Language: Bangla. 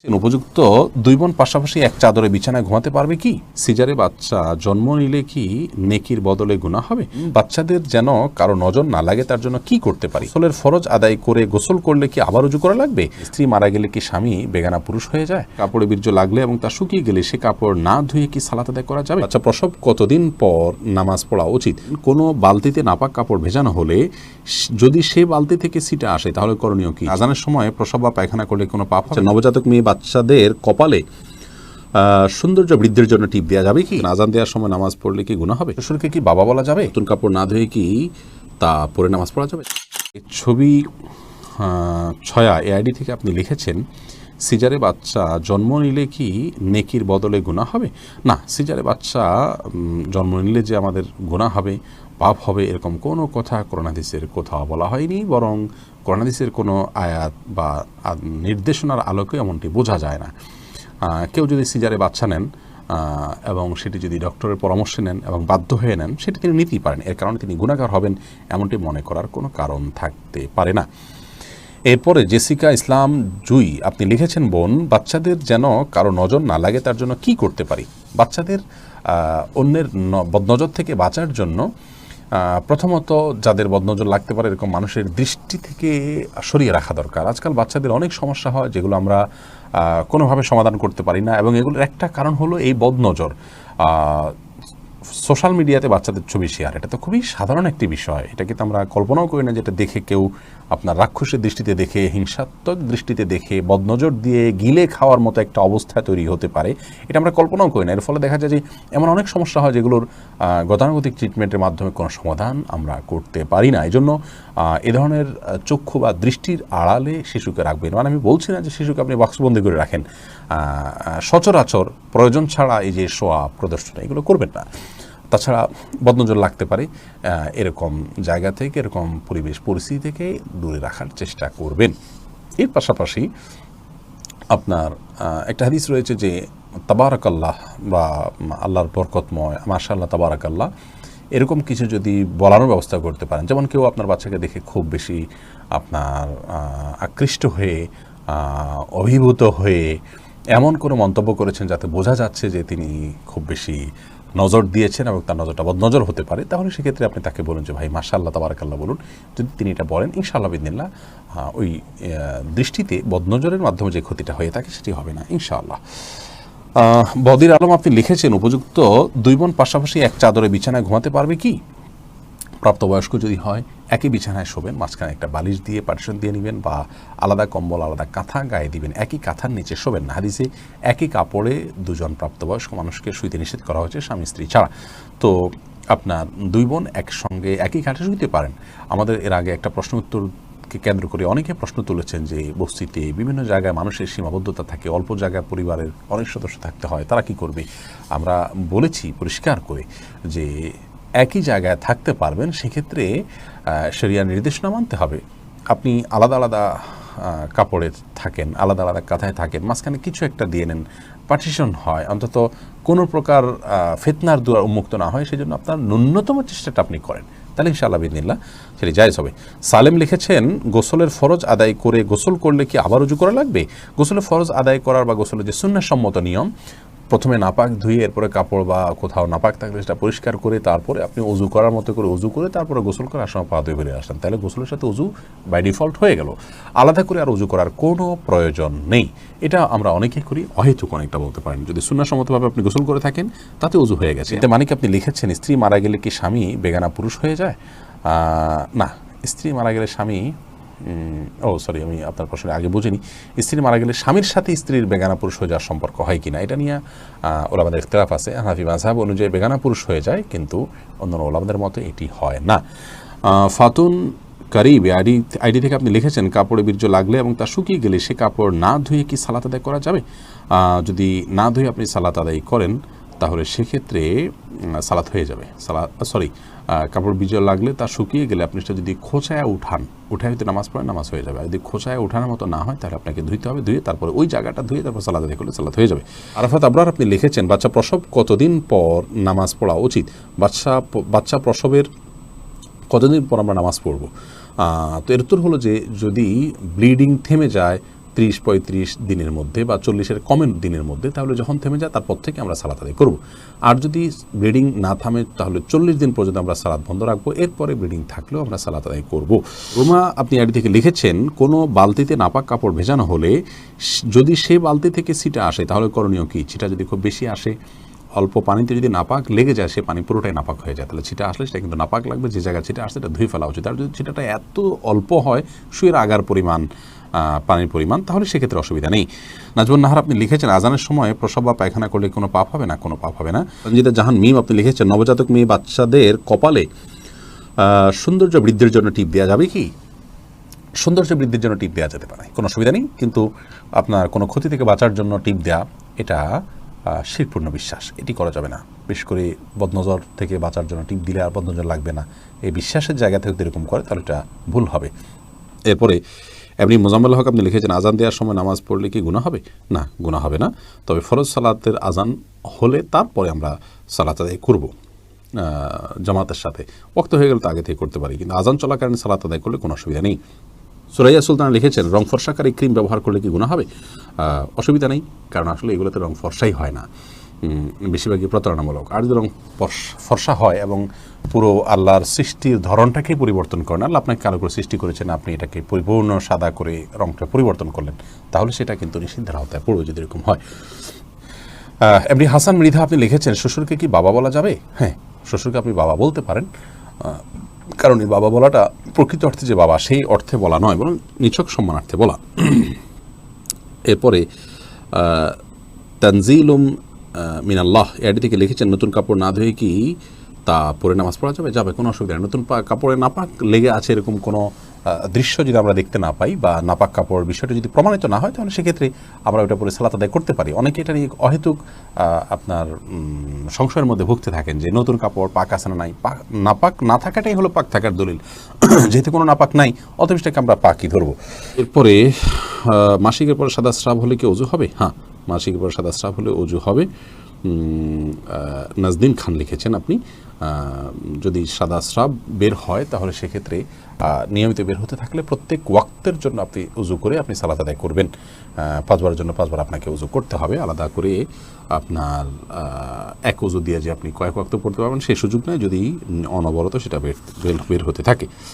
উপযুক্ত দুই বোন পাশাপাশি এক চাদরে বিছানায় ঘুমাতে পারবে কি? সিজারে বাচ্চা জন্ম নিলে কি নেকির বদলে গুনাহ হবে? বাচ্চাদের যেন কারো নজর না লাগে তার জন্য কি করতে পারি? গোসলের ফরজ আদায় করে গোসল করলে কি আবার উজু করা লাগবে? স্ত্রী মারা গেলে কি স্বামী বেগানা পুরুষ হয়ে যায়? কাপড়ে বীর্য লাগলে এবং তা শুকিয়ে গেলে সে কাপড় না ধুয়ে কি সালাত আদায় করা যাবে? বাচ্চা প্রসব কতদিন পর নামাজ পড়া উচিত? কোনো বালতিতে নাপাক কাপড় ভেজানো হলে যদি সে বালতি থেকে সিটা আসে তাহলে করণীয় কি? আজানের সময় প্রসব বা পায়খানা করলে কোনো পাপ হবে? নবজাতক মেয়ে বাচ্চাদের কপালে সৌন্দর্য বৃদ্ধির জন্য টিপ দেওয়া যাবে কি? আজান দেওয়ার সময় নামাজ পড়লে কি গুনাহ হবে? শ্বশুরকে কি বাবা বলা যাবে? নতুন কাপড় না ধুয়ে কি তা পরে নামাজ পড়া যাবে? ছবি ছয়া এআইডি থেকে আপনি লিখেছেন, সিজারে বাচ্চা জন্ম নিলে কি নেকির বদলে গুনাহ হবে? না, সিজারে বাচ্চা জন্ম নিলে যে আমাদের গুনাহ হবে, পাপ হবে, এরকম কোনো কথা কোরআন হাদিসের কোথাও বলা হয়নি। বরং কোরআন হাদিসের কোনো আয়াত বা নির্দেশনার আলোকে এমনটি বোঝা যায় না। কেউ যদি সিজারে বাচ্চা নেন এবং সেটি যদি ডক্টরের পরামর্শ নেন এবং বাধ্য হয়ে নেন, সেটি তিনি নিতেই পারেন। এর কারণে তিনি গুনাহগার হবেন এমনটি মনে করার কোনো কারণ থাকতে পারে না। এরপরে জেসিকা ইসলাম জুই আপনি লিখেছেন, বোন বাচ্চাদের যেন কারো নজর না লাগে তার জন্য কি করতে পারি? বাচ্চাদের অন্যের বদনজর থেকে বাঁচার জন্য প্রথমত যাদের বদনজর লাগতে পারে এরকম মানুষের দৃষ্টি থেকে সরিয়ে রাখা দরকার। আজকাল বাচ্চাদের অনেক সমস্যা হয় যেগুলো আমরা কোনোভাবে সমাধান করতে পারি না, এবং এগুলোর একটা কারণ হলো এই বদনজর। সোশ্যাল মিডিয়াতে বাচ্চাদের ছবি শেয়ার, এটা তো খুবই সাধারণ একটি বিষয়। এটাকে তো আমরা কল্পনাও করি না যেটা দেখে কেউ আপনার রাক্ষসের দৃষ্টিতে দেখে, হিংসাত্মক দৃষ্টিতে দেখে, বদনজর দিয়ে গিলে খাওয়ার মতো একটা অবস্থা তৈরি হতে পারে, এটা আমরা কল্পনাও করি না। এর ফলে দেখা যায় যে এমন অনেক সমস্যা হয় যেগুলোর গতানুগতিক ট্রিটমেন্টের মাধ্যমে কোনো সমাধান আমরা করতে পারি না। এই জন্য এ ধরনের চক্ষু বা দৃষ্টির আড়ালে শিশুকে রাখবেন। মানে আমি বলছি না যে শিশুকে আপনি বাক্সবন্দি করে রাখেন, সচরাচর প্রয়োজন ছাড়া এই যে শোয়া প্রদর্শন এগুলো করবেন না। তাছাড়া বদনজর লাগতে পারে এরকম জায়গা থেকে, এরকম পরিবেশ পরিস্থিতি থেকে দূরে রাখার চেষ্টা করবেন। এর পাশাপাশি আপনার একটা হাদিস রয়েছে যে তাবারাকাল্লাহ বা আল্লাহর বরকতময়, মাশাআল্লাহ তাবারাকাল্লাহ, এরকম কিছু যদি বলানোর ব্যবস্থা করতে পারেন। যেমন কেউ আপনার বাচ্চাকে দেখে খুব বেশি আপনার আকৃষ্ট হয়ে, অভিভূত হয়ে এমন কোনো মন্তব্য করেছেন যাতে বোঝা যাচ্ছে যে তিনি খুব বেশি নজর দিয়েছেন এবং তার নজরটা বদনজর হতে পারে, তাহলে সেক্ষেত্রে আপনি তাকে বলুন যে ভাই মাশাআল্লাহ তাবারাকাল্লাহ বলুন। যদি তিনি এটা বলেন, ইনশাআল্লাহ বিদিনিল্লাহ ওই দৃষ্টিতে বদনজরের মাধ্যমে যে ক্ষতিটা হয়ে থাকে সেটি হবে না ইনশাআল্লাহ। বদির আলম আপনি লিখেছেন, উপযুক্ত দুই বোন পাশাপাশি এক চাদরে বিছানায় ঘুমাতে পারবে কি? প্রাপ্তবয়স্ক যদি হয় একই বিছানায় শোবেন, মাঝখানে একটা বালিশ দিয়ে পার্টিশন দিয়ে নেবেন, বা আলাদা কম্বল আলাদা কাঁথা গায়ে দিবেন, একই কাঁথার নিচে শোবেন না। হাদিসে একই কাপড়ে দুজন প্রাপ্তবয়স্ক মানুষকে শুইতে নিষেধ করা হয়েছে, স্বামী স্ত্রী ছাড়া। তো আপনার দুই বোন একসঙ্গে একই খাটে শুইতে পারেন। আমাদের এর আগে একটা প্রশ্ন উত্তরকে কেন্দ্র করে অনেকে প্রশ্ন তুলেছেন যে বস্তিতে বিভিন্ন জায়গায় মানুষের সীমাবদ্ধতা থাকে, অল্প জায়গায় পরিবারের অনেক সদস্য থাকতে হয়, তারা কি করবে? আমরা বলেছি পরিষ্কার করে যে একই জায়গায় থাকতে পারবেন, সেক্ষেত্রে শরিয়ার নির্দেশনা মানতে হবে। আপনি আলাদা আলাদা কাপড়ে থাকেন, আলাদা আলাদা কাঁথায় থাকেন, মাঝখানে কিছু একটা দিয়ে নেন, পার্টিশন হয়, অন্তত কোনো প্রকার ফিতনার দুয়ার উন্মুক্ত না হয়, সেই জন্য আপনার ন্যূনতম চেষ্টাটা আপনি করেন, তাহলে ইনশাআল্লাহ বিদিনিল্লাহ সেটি জায়েজ হবে। সালেম লিখেছেন, গোসলের ফরজ আদায় করে গোসল করলে কি আবার উজু করা লাগবে? গোসলের ফরজ আদায় করার বা গোসলের যে সুন্নাহসম্মত নিয়ম, প্রথমে নাপাক ধুয়ে এরপরে কাপড় বা কোথাও নাপাক থাকলে সেটা পরিষ্কার করে তারপরে আপনি উজু করার মতো করে উজু করে তারপরে গোসল করে আসার পা ধুয়ে বেরিয়ে আসেন, তাহলে গোসলের সাথে উজু বাই ডিফল্ট হয়ে গেল। আলাদা করে আর উজু করার কোনো প্রয়োজন নেই। এটা আমরা অনেকেই করি, অহেতুক অনেকটা বলতে পারেন। যদি সুন্নাহসম্মতভাবে আপনি গোসল করে থাকেন তাতে উজু হয়ে গেছে। এতে মানে কি আপনি লিখেছেন স্ত্রী মারা গেলে কি স্বামী বেগানা পুরুষ হয়ে যায়? না, স্ত্রী মারা গেলে স্বামী আমি আপনার প্রশ্নের আগে বুঝিনি। স্ত্রী মারা গেলে স্বামীর সাথে স্ত্রীর বেগানা পুরুষ হয়ে যাওয়ার সম্পর্ক হয় কিনা, এটা নিয়ে ওলামাদের ইখতিলাফ আছে। হানাফি মাযহাব অনুযায়ী বেগানা পুরুষ হয়ে যায়, কিন্তু অন্যান্য ওলামাদের মতে এটি হয় না। ফাতুন কারিব আইডি থেকে আপনি লিখেছেন, কাপড়ে বীর্য লাগলে এবং তা শুকিয়ে গেলে সে কাপড় না ধুয়ে কি সালাত আদায় করা যাবে? যদি না ধুয়ে আপনি সালাত আদায় করেন তাহলে সেক্ষেত্রে সালাত হয়ে যাবে। কাপড় বীর্য লাগলে তা শুকিয়ে গেলে আপনি সেটা যদি খোঁচায় উঠায় হয়তো নামাজ পড়েন, নামাজ হয়ে যাবে। আর যদি খোঁচায় উঠানোর মতো না হয় তাহলে আপনাকে ধুইতে হবে, ধুয়ে তারপরে ওই জায়গাটা ধুয়ে তারপর সালাত আদায় করলে সালাত হয়ে যাবে। আরাফাত আবরার আপনি লিখেছেন, বাচ্চা প্রসব কতদিন পর নামাজ পড়া উচিত? বাচ্চা প্রসবের কতদিন পর আমরা নামাজ পড়ব? তো এর উত্তর হলো যে যদি ব্লিডিং থেমে যায়, 30-35 দিনের মধ্যে বা 40-এর কমের দিনের মধ্যে, তাহলে যখন থেমে যায় তারপর থেকে আমরা সালাত আদায় করব। আর যদি ব্লিডিং না থামে তাহলে 40 দিন পর্যন্ত আমরা সালাত বন্ধ রাখবো, এরপরে ব্লিডিং থাকলেও আমরা সালাত আদায় করব। রোমা আপনি আইডি থেকে লিখেছেন, কোনো বালতিতে নাপাক কাপড় ভেজানো হলে যদি সে বালতি থেকে ছিটা আসে তাহলে করণীয় কি? ছিটা যদি খুব বেশি আসে, অল্প পানিতে যদি নাপাক লেগে যায়, সে পানি পুরোটাই নাপাক হয়ে যায়, তাহলে ছিটা আসলে সেটা কিন্তু নাপাক লাগবে। যে জায়গায় ছিটা আসছে এটা ধুয়ে ফেলা উচিত। আর যদি ছিটাটা এত অল্প হয়, শুয়ের আগার পরিমাণ পানির পরিমাণ, তাহলে সেক্ষেত্রে অসুবিধা নেই। নাজমুন নাহার আপনি লিখেছেন, আজানের সময় প্রসব বা পায়খানা করলে কোনো পাপ হবে না? কোনো পাপ হবে না। রঞ্জিতা জাহান মিম আপনি লিখেছেন, নবজাতক মেয়ে বাচ্চাদের কপালে সৌন্দর্য বৃদ্ধির জন্য টিপ দেওয়া যাবে কি? সৌন্দর্য বৃদ্ধির জন্য টিপ দেওয়া যেতে পারে, কোনো অসুবিধা নেই। কিন্তু আপনার কোনো ক্ষতি থেকে বাঁচার জন্য টিপ দেওয়া, এটা শিরপূর্ণ বিশ্বাস, এটি করা যাবে না। বিশেষ করে বদনজর থেকে বাঁচার জন্য টিপ দিলে আর বদনজর লাগবে না, এই বিশ্বাসের জায়গা থেকে এরকম করে তাহলে এটা ভুল হবে। এরপরে এমনি মোজাম্মেল হক আপনি লিখেছেন, আজান দেওয়ার সময় নামাজ পড়লে কি গুনাহ হবে? না, গুনাহ হবে না। তবে ফরজ সালাতের আজান হলে তারপরে আমরা সালাত আদায় করব জামাতের সাথে। ওয়াক্ত হয়ে গেলে তো আগে থেকে করতে পারি, কিন্তু আজান চলাকালীন সালাত আদায় করলে কোনো অসুবিধা নেই। সুরাইয়া সুলতান লিখেছেন, রং ফর্সাকারী ক্রিম ব্যবহার করলে কি গুনাহ হবে? অসুবিধা নেই, কারণ আসলে এগুলোতে রং ফর্সাই হয় না, বেশিরভাগই প্রতারণামূলক। আর যদি রং ফর্সা হয় এবং পুরো আল্লাহর সৃষ্টির ধরনটাকেই পরিবর্তন করেন, আল্লাহ আপনাকে কালো করে সৃষ্টি করেছেন, আপনি এটাকে পরিপূর্ণ সাদা করে রংটা পরিবর্তন করলেন, তাহলে সেটা কিন্তু নিষিদ্ধের আওতায় পড়বে যদি এরকম হয়। এমনি হাসান মৃধা আপনি লিখেছেন, শ্বশুরকে কি বাবা বলা যাবে? হ্যাঁ, শ্বশুরকে আপনি বাবা বলতে পারেন, কারণ এই বাবা বলাটা প্রকৃত অর্থে যে বাবা সেই অর্থে বলা নয়, বরং নিছক সম্মানার্থে বলা। এরপরে তানজিলুম মিনাল্লাহ এডি থেকে লিখেছেন, নতুন কাপড় না ধুয়ে কি তা পরে নামাজ পড়া যাবে? যাবে, কোনো অসুবিধা নেই। নতুন কাপড়ে নাপাক লেগে আছে এরকম কোনো দৃশ্য যদি আমরা দেখতে না পাই, বা নাপাক কাপড় বিষয়টা যদি প্রমাণিত না হয়, তাহলে সেক্ষেত্রে আমরা ওটা পরে সালাত আদায় করতে পারি। অনেকে এটা নিয়ে অহেতুক আপনার সংশয়ের মধ্যে ভুগতে থাকেন যে নতুন কাপড় পাক আছে না নাই। নাপাক না থাকাটাই হলো পাক থাকার দলিল। যেহেতু কোনো নাপাক নাই, অতএব সেটাকে আমরা পাকই ধরবো। এরপরে মাসিকের পরে সাদা স্রাব হলে কি অজু হবে? হ্যাঁ, মাসিকের পরে সাদা স্রাব হলে অজু হবে। নাজদিন খান লিখেছেন আপনি, যদি সাদা স্রাব বের হয় তাহলে সেক্ষেত্রে নিয়মিত বের হতে থাকলে প্রত্যেক ওয়াক্তের জন্য আপনি উজু করে আপনি সালাত আদায় করবেন। 5 বারের জন্য 5 বার আপনাকে উজু করতে হবে, আলাদা করে আপনার এক উজু দিয়ে যে আপনি কয়েক ওয়াক্ত পড়তে পারবেন সেই সুযোগ নেই, যদি অনবরত সেটা বের হতে থাকে।